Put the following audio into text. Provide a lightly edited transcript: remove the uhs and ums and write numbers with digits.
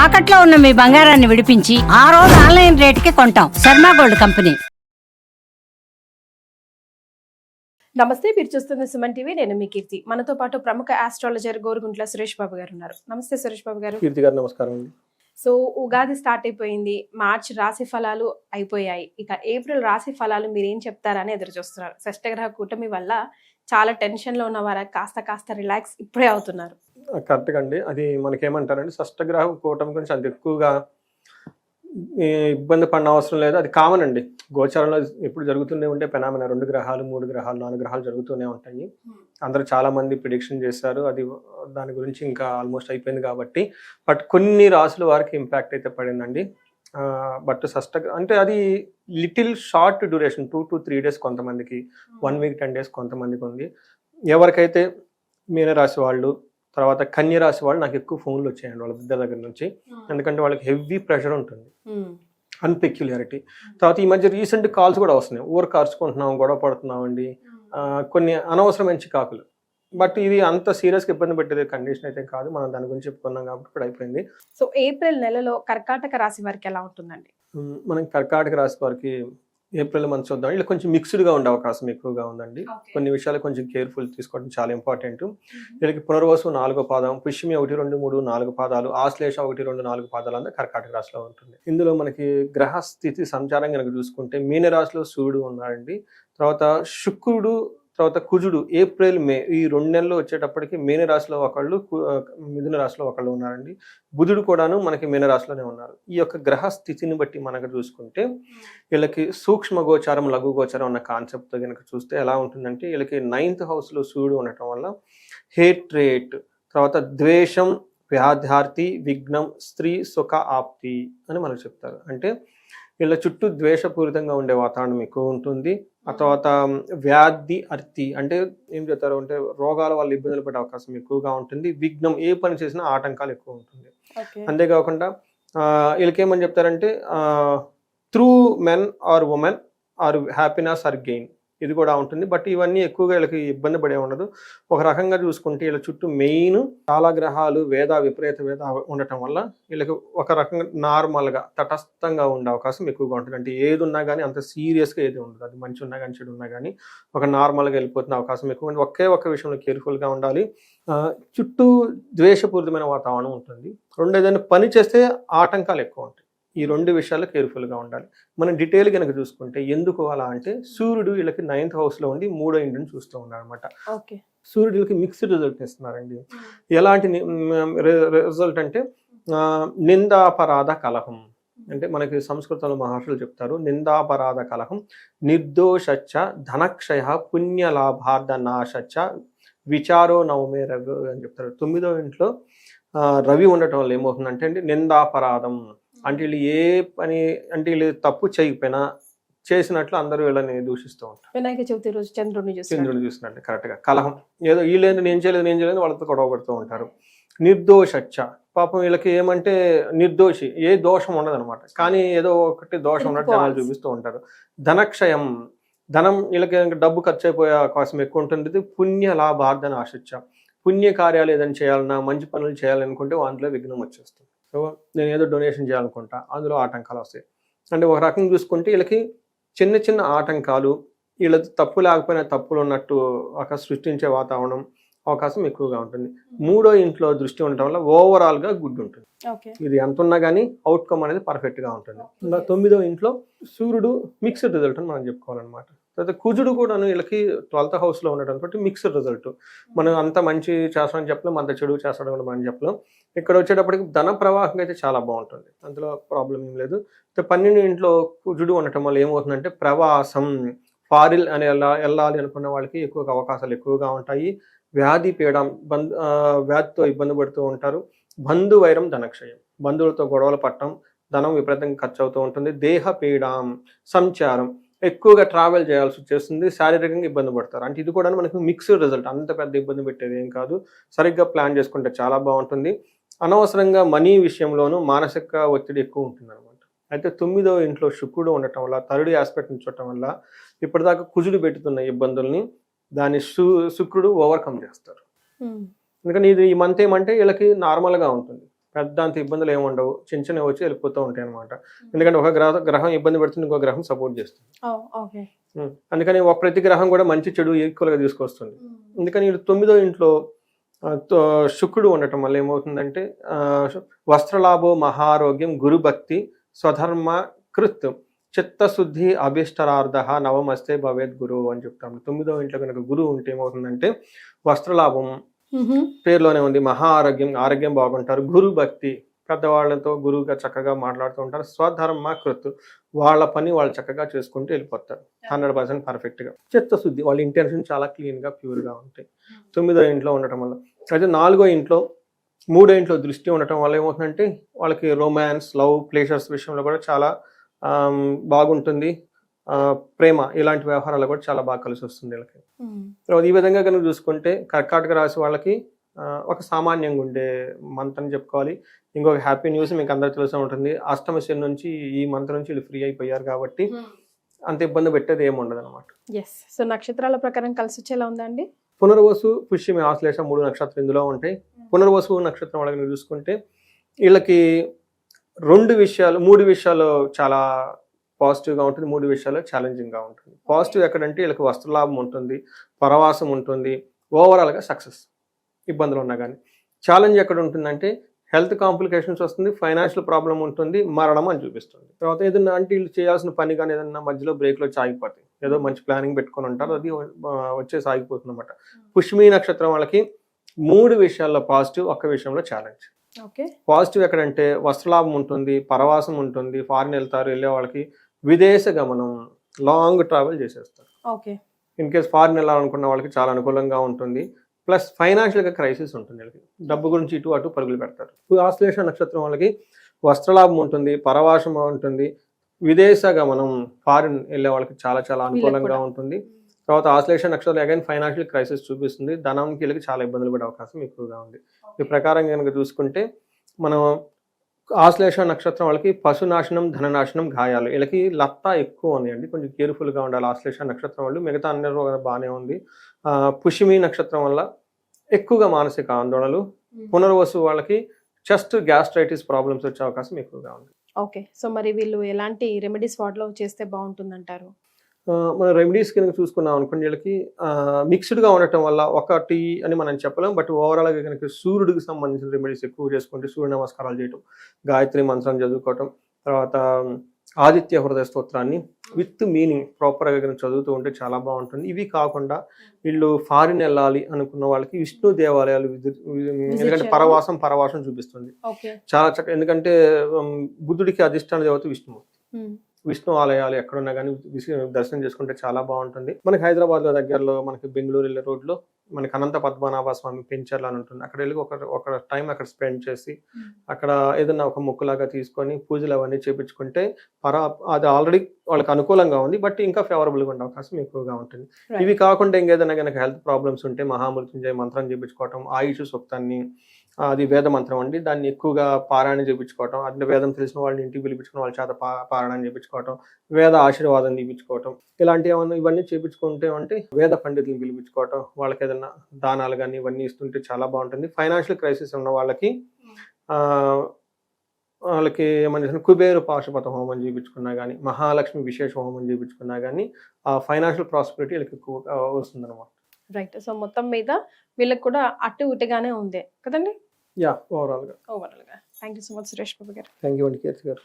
తాకట్లో ఉన్న మీ బంగారాన్ని విడిపించి ఆ రోజు ఆన్లైన్ రేటుకి కొంటాం. Sharma gold company. నమస్తే, మీరు చూస్తున్న సుమన్ టీవీ. నేను మీ కీర్తి. మనతో పాటు ప్రముఖ ఆస్ట్రాలజర్ గోరుగుంట్ల సురేష్ బాబు గారు ఉన్నారు. నమస్తే సురేష్ బాబు గారు. కీర్తి గారు నమస్కారం అండి. సో ఉగాది స్టార్ట్ అయిపోయింది, మార్చ్ రాశి ఫలాలు అయిపోయాయి. ఇక ఏప్రిల్ రాశి ఫలాలు మీరేం చెప్తారని ఎదురు చూస్తున్నారు. షష్టగ్రహ కూటమి వల్ల చాలా టెన్షన్ లో ఉన్న వారు కాస్త రిలాక్స్ ఇప్పుడే అవుతున్నారు. కరెక్ట్గా అండి. అది మనకేమంటారండి, షష్టగ్రహ కూటమి గురించి అంత ఎక్కువగా ఇబ్బంది పడిన అవసరం లేదు. అది కామన్ అండి. గోచారంలో ఎప్పుడు జరుగుతూనే ఉంటే పెనామినా 2 గ్రహాలు 3 గ్రహాలు 4 గ్రహాలు జరుగుతూనే ఉంటాయి. అందరూ చాలా మంది ప్రిడిక్షన్ చేశారు. అది దాని గురించి ఇంకా ఆల్మోస్ట్ అయిపోయింది కాబట్టి. బట్ కొన్ని రాసుల వారికి ఇంపాక్ట్ అయితే పడిందండి. బట్ అంటే అది little short duration, 2 to 3 days కొంతమందికి, 1 week 10 days కొంతమందికి ఉంది. ఎవరికైతే మీనరాశి వాళ్ళు, తర్వాత కన్య రాశి వాళ్ళు నాకు ఎక్కువ ఫోన్లు వచ్చాయండి వాళ్ళ బిడ్డ దగ్గర నుంచి. ఎందుకంటే వాళ్ళకి హెవీ ప్రెషర్ ఉంటుంది, అన్పెక్యులారిటీ. తర్వాత ఈ మధ్య రీసెంట్ కాల్స్ కూడా వస్తున్నాయి. ఊరు కార్చుకుంటున్నాం, గొడవ పడుతున్నాం అండి, కొన్ని అనవసరమైన చికాకులు. బట్ ఇది అంత సీరియస్గా ఇబ్బంది పెట్టేది కండిషన్ అయితే కాదు. మనం దాని గురించి చెప్పుకున్నాం కాబట్టి ఇప్పుడు అయిపోయింది. సో ఏప్రిల్ నెలలో కర్కాటక రాశి వారికి ఎలా ఉంటుందండి? మనం కర్కాటక రాశి వారికి ఏప్రిల్ మంత్ చూద్దాం. ఇలా కొంచెం మిక్స్డ్గా ఉండే అవకాశం ఎక్కువగా ఉందండి. కొన్ని విషయాలు కొంచెం కేర్ఫుల్ తీసుకోవడం చాలా ఇంపార్టెంట్. వీళ్ళకి పునర్వసు 4వ పాదం, పుష్యమి 1, 2, 3, 4 పాదాలు, ఆశ్లేష 1, 2, 4 పాదాలు అంతా కర్కాటక రాశిలో ఉంటుంది. ఇందులో మనకి గ్రహస్థితి సంచారం కనుక చూసుకుంటే మీన రాశిలో సూర్యుడు ఉన్నారండి. తర్వాత శుక్రుడు, తర్వాత కుజుడు ఏప్రిల్ మే ఈ 2 నెలలు వచ్చేటప్పటికి మీన రాశిలో ఒకళ్ళు, మిథున రాశిలో ఒకళ్ళు ఉన్నారండి. బుధుడు కూడాను మనకి మీన రాశిలోనే ఉన్నారు. ఈ యొక్క గ్రహ స్థితిని బట్టి మనకు చూసుకుంటే వీళ్ళకి సూక్ష్మ గోచారం, లఘు గోచారం అన్న కాన్సెప్ట్ కనుక చూస్తే ఎలా ఉంటుందంటే, వీళ్ళకి 9th హౌస్లో సూర్యుడు ఉండటం వల్ల హేట్రేట్, తర్వాత ద్వేషం, వ్యాధార్తి, విఘ్నం, స్త్రీ సుఖ ఆప్తి అని మనకు చెప్తారు. అంటే వీళ్ళ చుట్టూ ద్వేషపూరితంగా ఉండే వాతావరణం ఎక్కువ ఉంటుంది. ఆ తర్వాత వ్యాధి అర్తి అంటే ఏం చెప్తారు అంటే రోగాల వల్ల ఇబ్బందులు పడే అవకాశం ఎక్కువగా ఉంటుంది. విఘ్నం, ఏ పని చేసినా ఆటంకాలు ఎక్కువ ఉంటుంది. అంతేకాకుండా వీళ్ళకేమని చెప్తారంటే through men or women or happiness or gain, ఇది కూడా ఉంటుంది. బట్ ఇవన్నీ ఎక్కువగా వీళ్ళకి ఇబ్బంది పడే ఉండదు. ఒక రకంగా చూసుకుంటే వీళ్ళ చుట్టూ మెయిన్ చాలా గ్రహాలు విపరీత వేద ఉండటం వల్ల వీళ్ళకి ఒక రకంగా నార్మల్గా తటస్థంగా ఉండే అవకాశం ఎక్కువగా ఉంటుంది. అంటే ఏది ఉన్నా కానీ అంత సీరియస్గా ఏది ఉండదు. అది మంచి ఉన్నా కానీ చెడు ఉన్నా కానీ ఒక నార్మల్గా వెళ్ళిపోతున్న అవకాశం ఎక్కువ ఉంది. ఒక్క విషయంలో కేర్ఫుల్గా ఉండాలి. చుట్టూ ద్వేషపూరితమైన వాతావరణం ఉంటుంది. ఏదైనా పని చేస్తే ఆటంకాలు ఎక్కువ ఉంటాయి. ఈ 2 విషయాలు కేర్ఫుల్గా ఉండాలి. మనం డీటెయిల్ కనుక చూసుకుంటే ఎందుకు అలా అంటే, సూర్యుడు వీళ్ళకి 9th హౌస్లో ఉండి 3వ ఇంటిని చూస్తూ ఉన్నాడు అనమాట. సూర్యుడు వీళ్ళకి మిక్స్డ్ రిజల్ట్ ఇస్తున్నారండి. ఎలాంటి రిజల్ట్ అంటే నిందాపరాధ కలహం. అంటే మనకి సంస్కృతంలో మహర్షులు చెప్తారు, నిందాపరాధ కలహం, నిర్దోషచ్చ, ధనక్షయ, పుణ్యలాభార్థ నాశచ్చ, విచారో నవమే రవి అని చెప్తారు. 9వ ఇంట్లో రవి ఉండటం వల్ల ఏమవుతుందంటే అండి, నిందాపరాధం అంటే వీళ్ళు ఏ పని అంటే వీళ్ళు తప్పు చేయకపోయినా చేసినట్లు అందరూ వీళ్ళని దూషిస్తూ ఉంటారు. వినాయక చవితి రోజు చంద్రుడిని చూసినట్టు కరెక్ట్గా కలహం, ఏదో వీళ్ళేందు నేను చేయలేదు వాళ్ళతో గొడవ పడుతూ ఉంటారు. నిర్దోషచ్చ, పాపం వీళ్ళకి ఏమంటే నిర్దోషి, ఏ దోషం ఉండదు అనమాట. కానీ ఏదో ఒకటి దోషం ఉన్నట్టు జనాలు చూపిస్తూ ఉంటారు. ధనక్షయం, ధనం వీళ్ళకి డబ్బు ఖర్చు అయిపోయే అవకాశం ఎక్కువ ఉంటుంది. పుణ్య లాభార్థన ఆశించ, పుణ్య కార్యాలు ఏదైనా చేయాలన్నా, మంచి పనులు చేయాలనుకుంటే అందులో విఘ్నం వచ్చేస్తుంది. సో నేను ఏదో డొనేషన్ చేయాలనుకుంటా, అందులో ఆటంకాలు వస్తాయి. అంటే ఒక రకంగా చూసుకుంటే వీళ్ళకి చిన్న ఆటంకాలు, వీళ్ళ తప్పు లేకపోయినా తప్పులు ఉన్నట్టు ఒక సృష్టించే వాతావరణం అవకాశం ఎక్కువగా ఉంటుంది. 3వ ఇంట్లో దృష్టి ఉండటం వల్ల ఓవరాల్గా గుడ్ ఉంటుంది. ఇది ఎంత ఉన్నా కానీ అవుట్కమ్ అనేది పర్ఫెక్ట్గా ఉంటుంది. 9వ ఇంట్లో సూర్యుడు మిక్స్డ్ రిజల్ట్ అని మనం చెప్పుకోవాలన్నమాట. తర్వాత కుజుడు కూడాను వీళ్ళకి 12th హౌస్లో ఉండటంతో మిక్స్డ్ రిజల్ట్. మనం అంత మంచి చేస్తామని చెప్పలేం, అంత చెడు చేస్తాడు కూడా మనం చెప్పలేం. ఇక్కడ వచ్చేటప్పటికి ధన ప్రవాహం అయితే చాలా బాగుంటుంది, అందులో ప్రాబ్లం ఏం లేదు. 12వ ఇంట్లో కుజుడు ఉండటం వల్ల ఏమవుతుందంటే ప్రవాసం, ఫారిన్ అని వెళ్ళాలి అనుకున్న వాళ్ళకి ఎక్కువగా అవకాశాలు ఎక్కువగా ఉంటాయి. వ్యాధి పీడం, వ్యాధితో ఇబ్బంది పడుతూ ఉంటారు. బంధు వైరం, ధనక్షయం, బంధువులతో గొడవలు పట్టడం, ధనం విపరీతంగా ఖర్చు అవుతూ ఉంటుంది. దేహ పీడం, సంచారం, ఎక్కువగా ట్రావెల్ చేయాల్సి వచ్చేస్తుంది. శారీరకంగా ఇబ్బంది పడతారు. అంటే ఇది కూడా మనకు మిక్స్డ్ రిజల్ట్, అంత పెద్ద ఇబ్బంది పెట్టేది ఏం కాదు. సరిగ్గా ప్లాన్ చేసుకుంటే చాలా బాగుంటుంది. అనవసరంగా మనీ విషయంలోనూ మానసిక ఒత్తిడి ఎక్కువ ఉంటుంది అనమాట. అయితే 9వ ఇంట్లో శుక్రుడు ఉండటం వల్ల, థర్డ్ ఆస్పెక్ట్ నుంచి చూడటం వల్ల ఇప్పటిదాకా కుజుడు పెట్టుతున్న ఇబ్బందుల్ని దాన్ని శుక్రుడు ఓవర్కమ్ చేస్తారు. ఎందుకంటే ఇది ఈ మంత్ ఏమంటే వీళ్ళకి నార్మల్గా ఉంటుంది. పెద్ద అంత ఇబ్బందులు ఏమి ఉండవు, చిన్న చిన్నవి వచ్చి వెళ్ళిపోతూ ఉంటాయి అనమాట. ఎందుకంటే ఒక గ్రహం ఇబ్బంది పెడుతుంది, ఇంకో గ్రహం సపోర్ట్ చేస్తుంది. ఓకే. అందుకని ప్రతి గ్రహం కూడా మంచి చెడు ఈక్వల్గా తీసుకొస్తుంది. అందుకని 9వ ఇంట్లో శుక్రుడు ఉండటం వల్ల ఏమవుతుందంటే వస్త్రలాభో మహారోగ్యం గురుభక్తి స్వధర్మ కృత్ చిత్తశుద్ధి అభిష్టరార్థ నవమస్తే భవేత్ గురువు అని చెప్తాము. 9వ ఇంట్లో కనుక గురువు ఉంటే ఏమవుతుందంటే వస్త్రలాభం పేరులోనే ఉంది, మహా ఆరోగ్యం బాగుంటారు, గురు భక్తి పెద్దవాళ్లతో గురువుగా చక్కగా మాట్లాడుతూ ఉంటారు, స్వధర్మ కృత్ వాళ్ళ పని వాళ్ళు చక్కగా చేసుకుంటూ వెళ్ళిపోతారు 100% పర్ఫెక్ట్గా. చిత్తశుద్ధి వాళ్ళ ఇంటెన్షన్ చాలా క్లీన్గా ప్యూర్గా ఉంటాయి 9వ ఇంట్లో ఉండటం వల్ల. అయితే 4వ ఇంట్లో 3వ ఇంట్లో దృష్టి ఉండటం వల్ల ఏమవుతుందంటే వాళ్ళకి రొమాన్స్, లవ్, ప్లేజర్స్ విషయంలో కూడా చాలా బాగుంటుంది. ప్రేమ ఇలాంటి వ్యవహారాలు కూడా చాలా బాగా కలిసి వస్తుంది వీళ్ళకి. తర్వాత ఈ విధంగా కనుక చూసుకుంటే కర్కాటక రాశి వాళ్ళకి ఒక సామాన్యంగా ఉండే మంత్ అని చెప్పుకోవాలి. ఇంకొక హ్యాపీ న్యూస్ మీకు అందరికీ తెలిసే ఉంటుంది, అష్టమ శని నుంచి ఈ మంత్ నుంచి వీళ్ళు ఫ్రీ అయిపోయారు కాబట్టి అంత ఇబ్బంది పెట్టేది ఏమి ఉండదు అనమాట. సో నక్షత్రాల ప్రకారం కలిసి వచ్చేలా ఉందండి. పునర్వసు, పుష్యమి, ఆశ్లేష 3 నక్షత్రాలు ఇందులో ఉంటాయి. పునర్వసు నక్షత్రం వాళ్ళకి చూసుకుంటే వీళ్ళకి 3 విషయాలు చాలా పాజిటివ్గా ఉంటుంది, 3 విషయాలు ఛాలెంజింగ్గా ఉంటుంది. పాజిటివ్ ఎక్కడంటే వీళ్ళకి వస్త్రలాభం ఉంటుంది, పరవాసం ఉంటుంది, ఓవరాల్గా సక్సెస్ ఇబ్బందులు ఉన్నా కానీ. ఛాలెంజ్ ఎక్కడ ఉంటుందంటే హెల్త్ కాంప్లికేషన్స్ వస్తుంది, ఫైనాన్షియల్ ప్రాబ్లం ఉంటుంది, మరణం అని చూపిస్తుంది. తర్వాత ఏదైనా అంటే వీళ్ళు చేయాల్సిన పని కానీ ఏదైనా మధ్యలో బ్రేక్లో ఆగిపోతాయి, ఏదో మంచి ప్లానింగ్ పెట్టుకొని ఉంటారు, అది వచ్చేసి ఆగిపోతుంది అనమాట. పుష్యమి నక్షత్రం వాళ్ళకి 3 విషయాల్లో పాజిటివ్, 1 విషయంలో ఛాలెంజ్. పాజిటివ్ ఎక్కడంటే వస్త్రలాభం ఉంటుంది, పరవాసం ఉంటుంది, ఫారిన్ వెళ్తారు, వెళ్ళే వాళ్ళకి విదేశ గమనం, లాంగ్ ట్రావెల్ చేసేస్తారు. ఇన్ కేస్ ఫారిన్ వెళ్ళాలనుకున్న వాళ్ళకి చాలా అనుకూలంగా ఉంటుంది. ప్లస్ ఫైనాన్షియల్గా క్రైసిస్ ఉంటుంది, వాళ్ళకి డబ్బు గురించి ఇటు అటు పరుగులు పెడతారు. ఆశ్లేష నక్షత్రం వాళ్ళకి వస్త్రలాభం ఉంటుంది, పరవాసం ఉంటుంది, విదేశ గమనం, ఫారిన్ వెళ్ళే వాళ్ళకి చాలా చాలా అనుకూలంగా ఉంటుంది. తర్వాత ఆశ్లేష నక్షత్రం అగైన్ ఫైనాన్షియల్ క్రైసిస్ చూపిస్తుంది, ధనానికి వీళ్ళకి చాలా ఇబ్బందులు పడే అవకాశం ఎక్కువగా ఉంది. ఈ ప్రకారం కనుక చూసుకుంటే మనం ఆశ్లేష నక్షత్రం వాళ్ళకి పశునాశనం, ధననాశనం, గాయాలు, వీళ్ళకి లత్తా ఎక్కువ ఉన్నాయండి, కొంచెం కేర్ఫుల్గా ఉండాలి ఆశ్లేష నక్షత్రం వాళ్ళు. మిగతా అన్ని బాగానే ఉంది. పుష్యమి నక్షత్రం వల్ల ఎక్కువగా మానసిక ఆందోళనలు, పునర్వసు వాళ్ళకి చెస్ట్ గ్యాస్ట్రైటిస్ ప్రాబ్లమ్స్ వచ్చే అవకాశం ఎక్కువగా ఉంది. సో మరి వీళ్ళు ఎలాంటి రెమెడీస్ వాటిలో చేస్తే బాగుంటుందంటారు? మన రెమెడీస్ కనుక చూసుకున్నాం అనుకోండి, వీళ్ళకి మిక్స్డ్గా ఉండటం వల్ల ఒకటి అని మనం చెప్పలేం. బట్ ఓవరాల్గా కనుక సూర్యుడికి సంబంధించిన రెమెడీస్ ఎక్కువ చేసుకుంటే సూర్య నమస్కారాలు చేయటం, గాయత్రి మంత్రాన్ని చదువుకోవటం, తర్వాత ఆదిత్య హృదయ స్తోత్రాన్ని విత్ మీనింగ్ ప్రాపర్గా కనుక చదువుతూ ఉంటే చాలా బాగుంటుంది. ఇవి కాకుండా వీళ్ళు ఫారిన్ వెళ్ళాలి అనుకున్న వాళ్ళకి విష్ణు దేవాలయాలు, ఎందుకంటే పరవాసం చూపిస్తుంది చాలా చక్కగా. ఎందుకంటే బుద్ధుడికి అధిష్టాన దేవత విష్ణు ఆలయాలు ఎక్కడున్నా కానీ దర్శనం చేసుకుంటే చాలా బాగుంటుంది. మనకి హైదరాబాద్లో దగ్గరలో మనకి బెంగళూరు వెళ్ళే రోడ్లో మనకి అనంత పద్మనాభ స్వామి పెంచర్లు అని ఉంటుంది, అక్కడ వెళ్ళి ఒక టైం అక్కడ స్పెండ్ చేసి అక్కడ ఏదన్నా ఒక ముక్కులాగా తీసుకొని పూజలు అవన్నీ చేపించుకుంటే అది ఆల్రెడీ వాళ్ళకి అనుకూలంగా ఉంది, బట్ ఇంకా ఫేవరబుల్గా ఉండే అవకాశం ఎక్కువగా ఉంటుంది. ఇవి కాకుండా ఇంకేదైనా కనుక హెల్త్ ప్రాబ్లమ్స్ ఉంటే మహామృత్యుంజయ మంత్రం చేపించుకోవటం, ఆయుష్ సూక్తాన్ని, అది వేద మంత్రం అండి, దాన్ని ఎక్కువగా పారాయణ చేయించుకోవటం, అంటే వేదం తెలిసిన వాళ్ళని ఇంటికి పిలిపించుకుని వాళ్ళ చేత పారాయణ చేయించుకోవటం, వేద ఆశీర్వాదం తీపించుకోవటం, ఇలాంటి ఇవన్నీ చేయించుకుంటే అంటే వేద పండితులను పిలిపించుకోవటం, వాళ్ళకి ఏదైనా దానాలు కానీ ఇవన్నీ ఇస్తుంటే చాలా బాగుంటుంది. ఫైనాన్షియల్ క్రైసిస్ ఉన్న వాళ్ళకి ఏమన్నా కుబేరు పాశుపత హోమం చేయించుకున్నా కానీ, మహాలక్ష్మి విశేష హోమం చేయించుకున్నా కానీ ఆ ఫైనాన్షియల్ ప్రాస్పెరిటీ వీళ్ళకి ఎక్కువ వస్తుంది అనమాట. రైట్. సో మొత్తం మీద వీళ్ళకి కూడా అటు ఇటుగానే ఉంది కదండి. ఓవరాల్గా. Thank you so much Suresh Babu garu. Thank you అండి కీర్తి గారు.